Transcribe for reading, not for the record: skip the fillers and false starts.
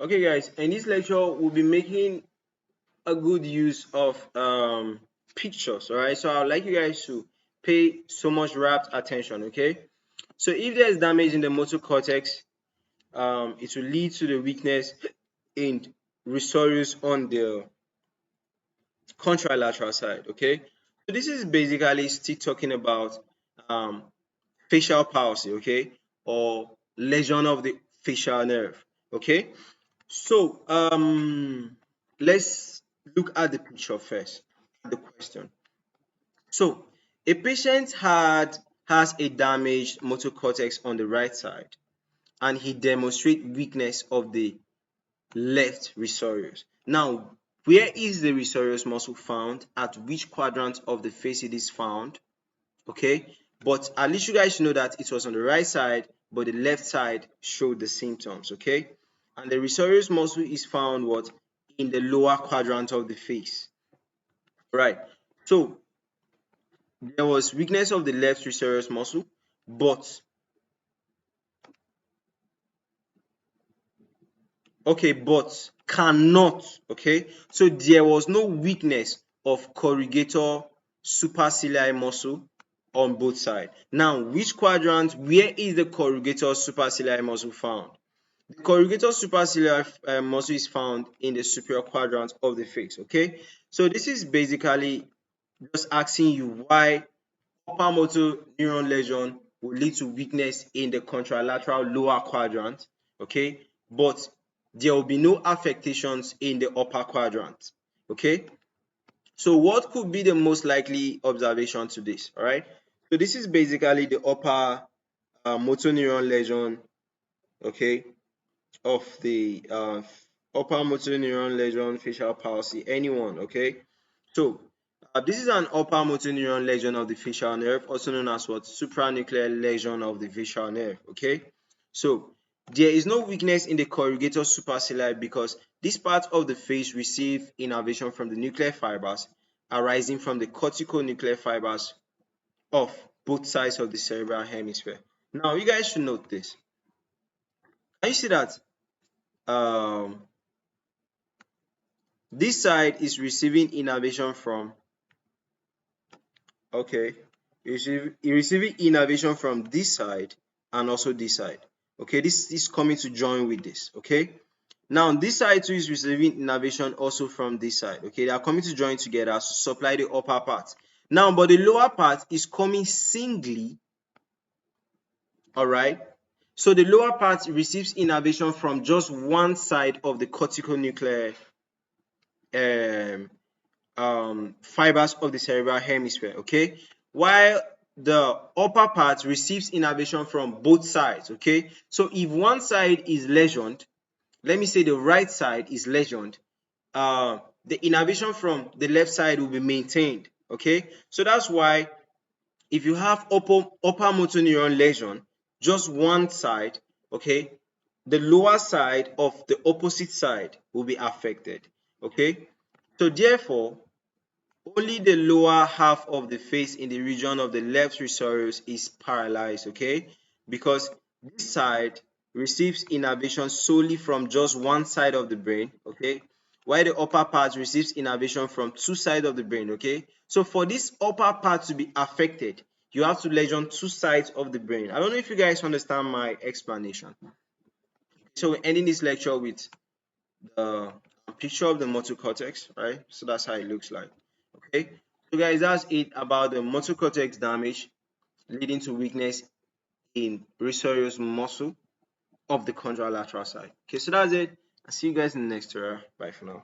Okay, guys, in this lecture, we'll be making a good use of pictures. All right, so I'd like you guys to pay so much rapt attention. Okay, so if there's damage in the motor cortex, it will lead to the weakness in Risorius on the contralateral side. Okay, so this is basically still talking about um, facial palsy. Okay, or lesion of the facial nerve. Okay, so let's look at the picture first, the question. So a patient has a damaged motor cortex on the right side, and he demonstrates weakness of the left risorius. Now, where is the risorius muscle found? At which quadrant of the face it is found? Okay, but at least you guys know that it was on the right side, but the left side showed the symptoms. Okay, and the risorius muscle is found what? In the lower quadrant of the face. Right. So there was weakness of the left risorius muscle, but cannot. Okay, so there was no weakness of corrugator supercilli muscle on both sides. Now, which quadrant? Where is the corrugator supercilli muscle found? The corrugator supercilliar muscle is found in the superior quadrant of the face. Okay, so this is basically just asking you why upper motor neuron lesion will lead to weakness in the contralateral lower quadrant. Okay, but there will be no affectations in the upper quadrant. Okay, so what could be the most likely observation to this? All right, so this is basically the upper motor neuron lesion. Okay, of the upper motor neuron lesion, facial palsy, anyone. Okay, so this is an upper motor neuron lesion of the facial nerve, also known as what? Supranuclear lesion of the facial nerve. Okay, so there is no weakness in the corrugator supercilli because this part of the face receive innervation from the nuclear fibers arising from the corticonuclear fibers of both sides of the cerebral hemisphere. Now, you guys should note this. Can you see that um, this side is receiving innervation from, okay, receiving innervation from this side and also this side. Okay, this is coming to join with this. Okay, now this side too is receiving innervation also from this side. Okay, they are coming to join together to supply the upper part. Now, but the lower part is coming singly. All right, so the lower part receives innervation from just one side of the corticonuclear fibers of the cerebral hemisphere. Okay, while the upper part receives innervation from both sides. Okay, so if one side is lesioned, let me say the right side is lesioned, the innervation from the left side will be maintained. Okay, so that's why if you have upper motor neuron lesion, just one side, okay, the lower side of the opposite side will be affected. Okay, so therefore only the lower half of the face in the region of the left risorius is paralyzed. Okay, because this side receives innervation solely from just one side of the brain. Okay, while the upper part receives innervation from two sides of the brain. Okay, so for this upper part to be affected, you have to lesion two sides of the brain. I don't know if you guys understand my explanation. So we're ending this lecture with the picture of the motor cortex, right? So that's how it looks like. Okay, so guys, that's it about the motor cortex damage leading to weakness in Risorius muscle of the contralateral side. Okay, so that's it. I'll see you guys in the next tutorial. Bye for now.